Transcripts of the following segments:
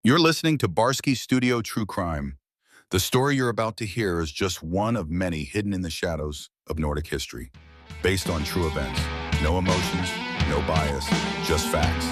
You're listening to Barske Studio TrueCrime. The story you're about to hear is just one of many hidden in the shadows of Nordic history, based on true events. No emotions, no bias, just facts.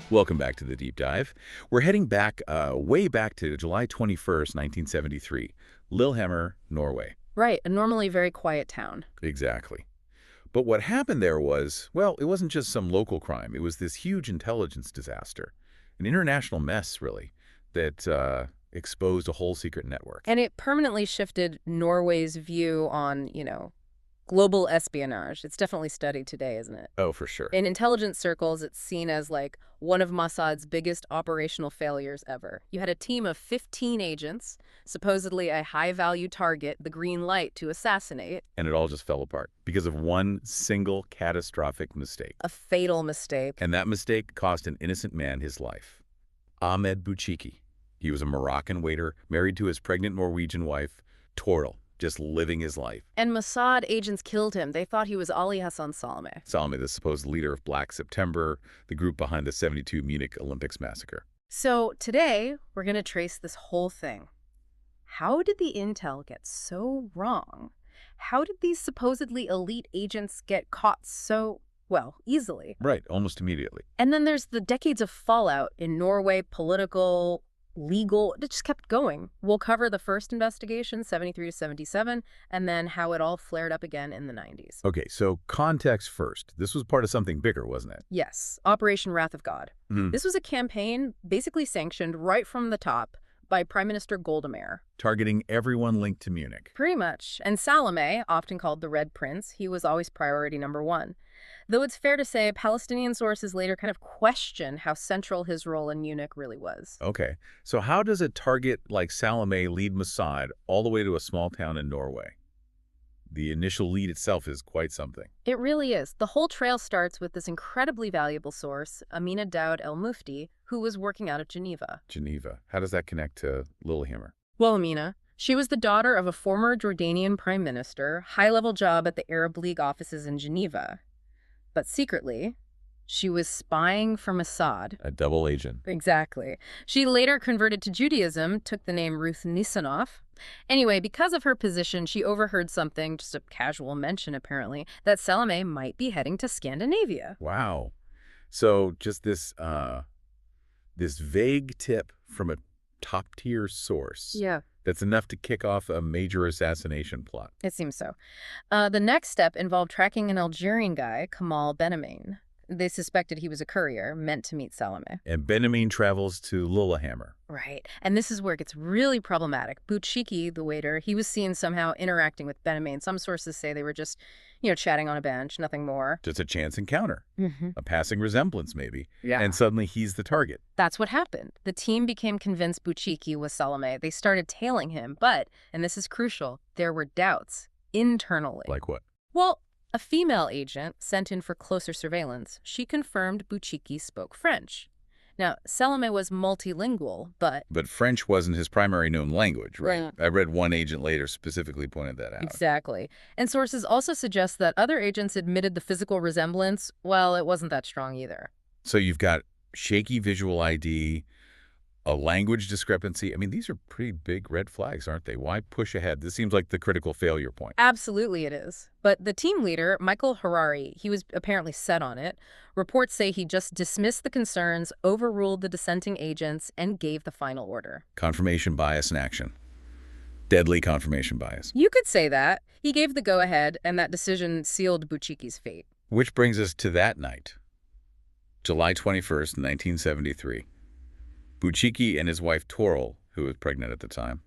Welcome back to the Deep Dive. We're heading back, way back to July 21st, 1973, Lillehammer, Norway. Right, a normally very quiet town. Exactly. But what happened there was, well, it wasn't just some local crime. It was this huge intelligence disaster, an international mess, really, that exposed a whole secret network. And it permanently shifted Norway's view on, global espionage. It's definitely studied today, isn't it? Oh, for sure. In intelligence circles, it's seen as like one of Mossad's biggest operational failures ever. You had a team of 15 agents, supposedly a high-value target, the green light to assassinate. And it all just fell apart because of one single catastrophic mistake. A fatal mistake. And that mistake cost an innocent man his life. Ahmed Bouchiki. He was a Moroccan waiter, married to his pregnant Norwegian wife, Toril, just living his life. And Mossad agents killed him. They thought he was Ali Hassan Saleh. Saleh, the supposed leader of Black September, the group behind the '72 Munich Olympics massacre. So today, we're going to trace this whole thing. How did the intel get so wrong? How did these supposedly elite agents get caught so, well, easily? Right, almost immediately. And then there's the decades of fallout in Norway, political, legal, it just kept going. We'll cover the first investigation, 73 to 77, and then how it all flared up again in the 90s. Okay, so context first. This was part of something bigger, wasn't it? Yes, Operation Wrath of God. This was a campaign basically sanctioned right from the top by Prime Minister Golda Meir. Targeting everyone linked to Munich. Pretty much. And Saleh, often called the Red Prince, he was always priority number one. Though it's fair to say Palestinian sources later kind of question how central his role in Munich really was. Okay, so how does a target like Saleh lead Mossad all the way to a small town in Norway? The initial lead itself is quite something. It really is. The whole trail starts with this incredibly valuable source, Amina Daoud el-Mufti, who was working out of Geneva. Geneva. How does that connect to Lillehammer? Well, Amina, she was the daughter of a former Jordanian prime minister, high-level job at the Arab League offices in Geneva. But secretly, she was spying for Mossad. A double agent. Exactly. She later converted to Judaism, took the name Ruth Nisanoff. Anyway, because of her position, she overheard something, just a casual mention apparently, that Saleh might be heading to Scandinavia. Wow. So just this vague tip from a top-tier source. Yeah. That's enough to kick off a major assassination plot. It seems so. The next step involved tracking an Algerian guy, Kamal Benamin. They suspected he was a courier meant to meet Saleh. And Benamin travels to Lillehammer. Right. And this is where it gets really problematic. Bouchiki, the waiter, he was seen somehow interacting with Benamin. Some sources say they were just, chatting on a bench, nothing more. Just a chance encounter. A passing resemblance, maybe. Yeah. And suddenly he's the target. That's what happened. The team became convinced Bouchiki was Saleh. They started tailing him, but, and this is crucial, there were doubts internally. Like what? Well, a female agent sent in for closer surveillance, she confirmed Bouchiki spoke French. Now, Saleh was multilingual, but... But French wasn't his primary known language, right? Right. I read one agent later specifically pointed that out. Exactly. And sources also suggest that other agents admitted the physical resemblance, well, it wasn't that strong either. So you've got shaky visual ID, a language discrepancy. I mean, these are pretty big red flags, aren't they? Why push ahead? This seems like the critical failure point. Absolutely it is. But the team leader, Michael Harari, he was apparently set on it. Reports say he just dismissed the concerns, overruled the dissenting agents, and gave the final order. Confirmation bias in action. Deadly confirmation bias. You could say that. He gave the go-ahead, and that decision sealed Bouchiki's fate. Which brings us to that night, July 21st, 1973. Bouchiki and his wife Toril, who was pregnant at the time,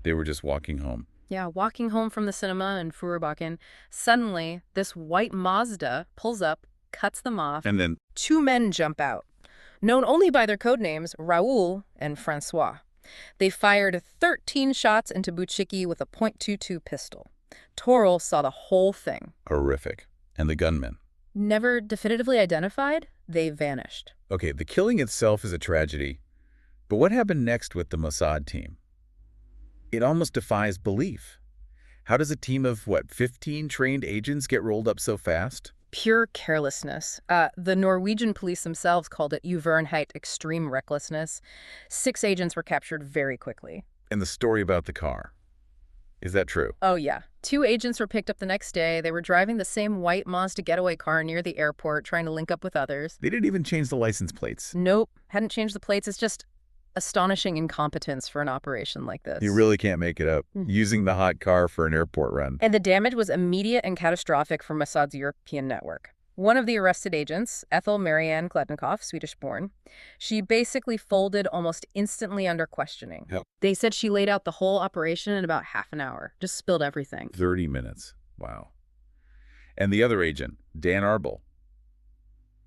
they were just walking home. Yeah, walking home from the cinema in Furbakken, suddenly this white Mazda pulls up, cuts them off, And then, two men jump out, known only by their code names Raoul and Francois. They fired 13 shots into Bouchiki with a .22 pistol. Toril saw the whole thing. horrific. And the gunmen. Never definitively identified, they vanished. Okay, the killing itself is a tragedy, but what happened next with the Mossad team? It almost defies belief. How does a team of, 15 trained agents get rolled up so fast? Pure carelessness. The Norwegian police themselves called it uvernheit, extreme recklessness. 6 agents were captured very quickly. And the story about the car, is that true? Oh, yeah. 2 agents were picked up the next day. They were driving the same white Mazda getaway car near the airport, trying to link up with others. They didn't even change the license plates. Nope. Hadn't changed the plates. It's just astonishing incompetence for an operation like this. You really can't make it up. Using the hot car for an airport run. And the damage was immediate and catastrophic for Mossad's European network. One of the arrested agents, Ethel Marianne Kletnikoff, Swedish-born, she basically folded almost instantly under questioning. Yep. They said she laid out the whole operation in about half an hour, just spilled everything. 30 minutes. Wow. And the other agent, Dan Arbel,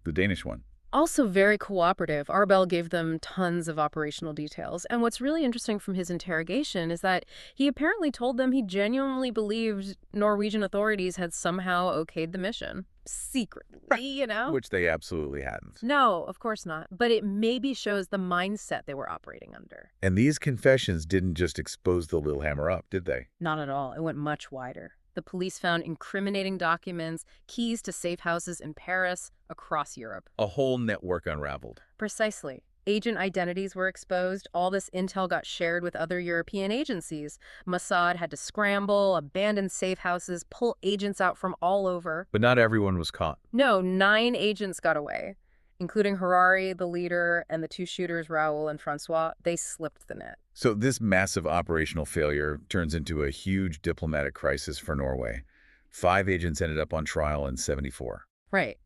the Danish one. Also very cooperative. Arbel gave them tons of operational details. And what's really interesting from his interrogation is that he apparently told them he genuinely believed Norwegian authorities had somehow okayed the mission. Secretly, you know? Which they absolutely hadn't. No, of course not. But it maybe shows the mindset they were operating under. And these confessions didn't just expose the Lillehammer up, did they? Not at all. It went much wider. The police found incriminating documents, keys to safe houses in Paris, across Europe. A whole network unraveled. Precisely. Agent identities were exposed. All this intel got shared with other European agencies. Mossad had to scramble, abandon safe houses, pull agents out from all over. But not everyone was caught. No, 9 agents got away, including Harari, the leader, and the 2 shooters, Raoul and Francois. They slipped the net. So this massive operational failure turns into a huge diplomatic crisis for Norway. 5 agents ended up on trial in '74. Right.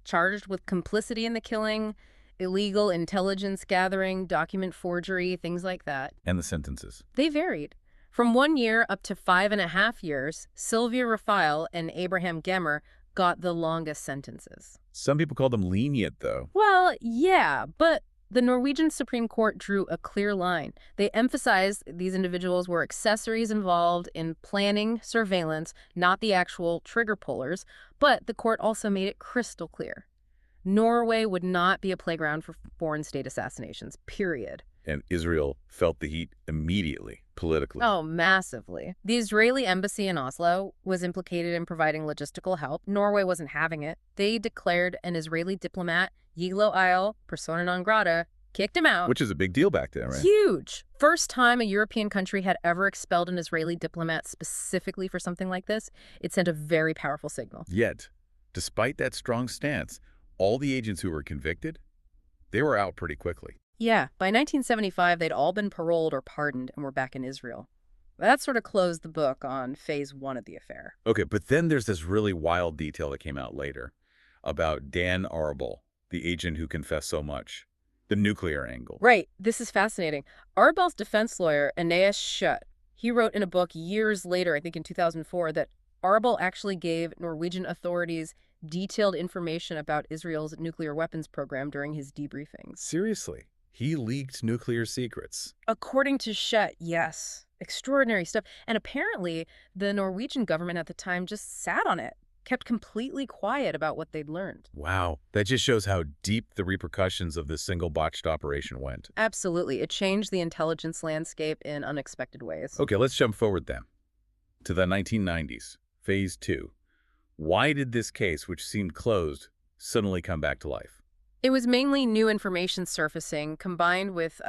Charged with complicity in the killing, illegal intelligence gathering, document forgery, things like that. And the sentences. They varied. From 1 year up to 5.5 years, Sylvia Raphael and Abraham Gemmer got the longest sentences. Some people call them lenient, though. Well, yeah, but the Norwegian Supreme Court drew a clear line. They emphasized these individuals were accessories involved in planning surveillance, not the actual trigger pullers, but the court also made it crystal clear. Norway would not be a playground for foreign state assassinations, period. And Israel felt the heat immediately, politically. Oh, massively. The Israeli embassy in Oslo was implicated in providing logistical help. Norway wasn't having it. They declared an Israeli diplomat, Yiglo Ayal, persona non grata, kicked him out. Which is a big deal back then, right? Huge. First time a European country had ever expelled an Israeli diplomat specifically for something like this. It sent a very powerful signal. Yet, despite that strong stance, all the agents who were convicted, they were out pretty quickly. Yeah, by 1975, they'd all been paroled or pardoned and were back in Israel. That sort of closed the book on phase 1 of the affair. Okay, but then there's this really wild detail that came out later about Dan Arbel, the agent who confessed so much, the nuclear angle. Right. This is fascinating. Arbel's defense lawyer, Aeneas Schutt, he wrote in a book years later, I think in 2004, that Arbel actually gave Norwegian authorities detailed information about Israel's nuclear weapons program during his debriefings. Seriously? He leaked nuclear secrets. According to Schutt, yes. Extraordinary stuff. And apparently, the Norwegian government at the time just sat on it, kept completely quiet about what they'd learned. Wow. That just shows how deep the repercussions of this single botched operation went. Absolutely. It changed the intelligence landscape in unexpected ways. Okay, let's jump forward then to the 1990s, phase 2. Why did this case, which seemed closed, suddenly come back to life? It was mainly new information surfacing combined with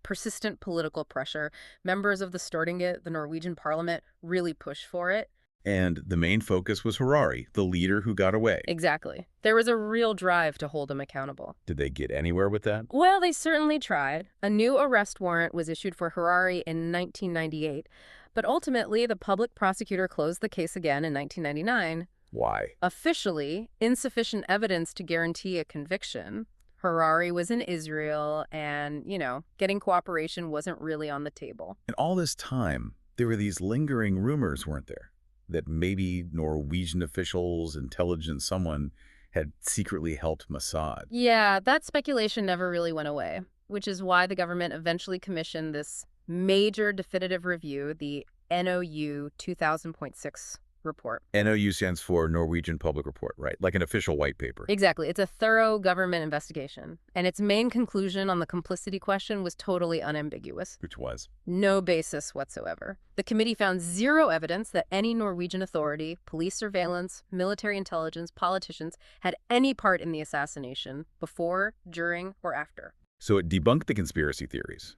persistent political pressure. Members of the Stortinget, the Norwegian parliament, really pushed for it. And the main focus was Harari, the leader who got away. Exactly. There was a real drive to hold him accountable. Did they get anywhere with that? Well, they certainly tried. A new arrest warrant was issued for Harari in 1998, but ultimately the public prosecutor closed the case again in 1999. Why? Officially, insufficient evidence to guarantee a conviction. Harari was in Israel and, getting cooperation wasn't really on the table. And all this time, there were these lingering rumors, weren't there? That maybe Norwegian officials, intelligence, someone had secretly helped Mossad. Yeah, that speculation never really went away, which is why the government eventually commissioned this major definitive review, the NOU 2000.6 report. NOU stands for Norwegian Public Report, right? Like an official white paper. Exactly. It's a thorough government investigation. And its main conclusion on the complicity question was totally unambiguous. Which was? No basis whatsoever. The committee found zero evidence that any Norwegian authority, police surveillance, military intelligence, politicians had any part in the assassination before, during, or after. So it debunked the conspiracy theories.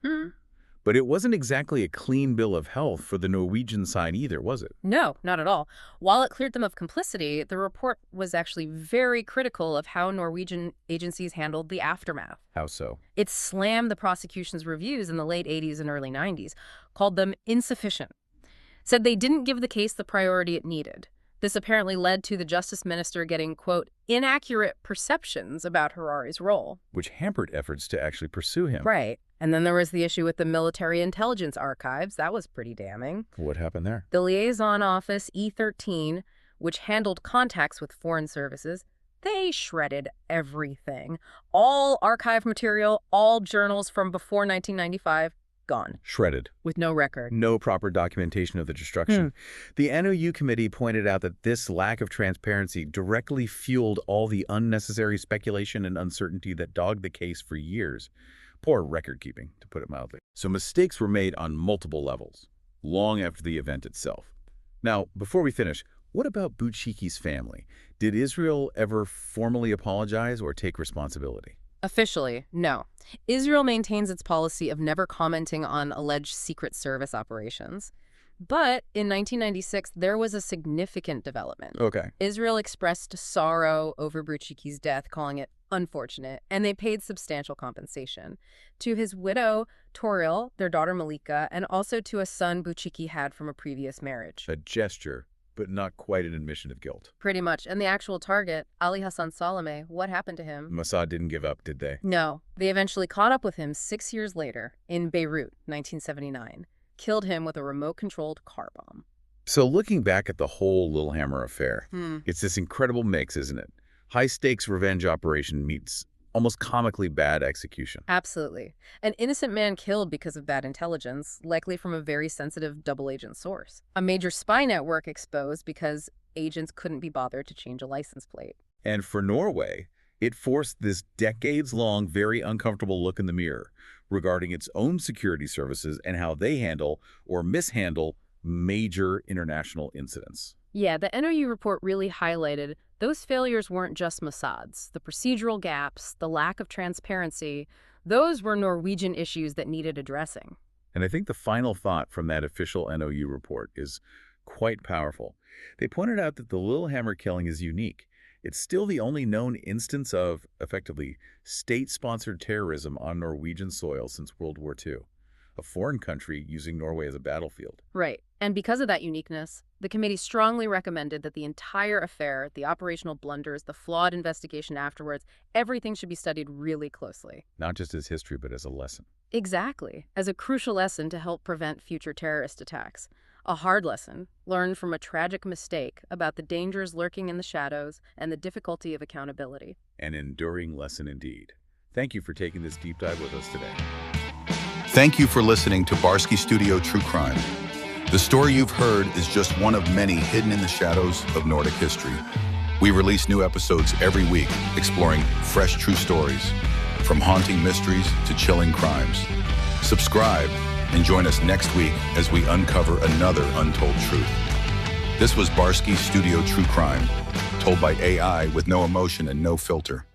But it wasn't exactly a clean bill of health for the Norwegian side either, was it? No, not at all. While it cleared them of complicity, the report was actually very critical of how Norwegian agencies handled the aftermath. How so? It slammed the prosecution's reviews in the late 80s and early 90s, called them insufficient, said they didn't give the case the priority it needed. This apparently led to the justice minister getting, quote, inaccurate perceptions about Harari's role. Which hampered efforts to actually pursue him. Right. And then there was the issue with the military intelligence archives. That was pretty damning. What happened there? The liaison office, E13, which handled contacts with foreign services, they shredded everything. All archive material, all journals from before 1995, gone. Shredded. With no record. No proper documentation of the destruction. The NOU committee pointed out that this lack of transparency directly fueled all the unnecessary speculation and uncertainty that dogged the case for years. Poor record-keeping, to put it mildly. So mistakes were made on multiple levels, long after the event itself. Now, before we finish, what about Buchiki's family? Did Israel ever formally apologize or take responsibility? Officially, no. Israel maintains its policy of never commenting on alleged Secret Service operations. But in 1996, there was a significant development. Okay. Israel expressed sorrow over Buchiki's death, calling it unfortunate, and they paid substantial compensation to his widow, Toril, their daughter Malika, and also to a son Buchiki had from a previous marriage. A gesture, but not quite an admission of guilt. Pretty much. And the actual target, Ali Hassan Salame, what happened to him? Mossad didn't give up, did they? No. They eventually caught up with him 6 years later in Beirut, 1979. Killed him with a remote-controlled car bomb. So looking back at the whole Lillehammer affair, it's this incredible mix, isn't it? High-stakes revenge operation meets almost comically bad execution. Absolutely. An innocent man killed because of bad intelligence, likely from a very sensitive double-agent source. A major spy network exposed because agents couldn't be bothered to change a license plate. And for Norway, it forced this decades-long, very uncomfortable look in the mirror regarding its own security services and how they handle or mishandle major international incidents. Yeah, the NOU report really highlighted those failures weren't just Mossad's. The procedural gaps, the lack of transparency, those were Norwegian issues that needed addressing. And I think the final thought from that official NOU report is quite powerful. They pointed out that the Lillehammer killing is unique. It's still the only known instance of, effectively, state-sponsored terrorism on Norwegian soil since World War II. A foreign country using Norway as a battlefield. Right. And because of that uniqueness, the committee strongly recommended that the entire affair, the operational blunders, the flawed investigation afterwards, everything should be studied really closely. Not just as history, but as a lesson. Exactly. As a crucial lesson to help prevent future terrorist attacks. A hard lesson, learned from a tragic mistake about the dangers lurking in the shadows and the difficulty of accountability. An enduring lesson indeed. Thank you for taking this deep dive with us today. Thank you for listening to Barske Studio TrueCrime. The story you've heard is just one of many hidden in the shadows of Nordic history. We release new episodes every week, exploring fresh true stories, from haunting mysteries to chilling crimes. Subscribe and join us next week as we uncover another untold truth. This was Barske Studio TrueCrime, told by AI with no emotion and no filter.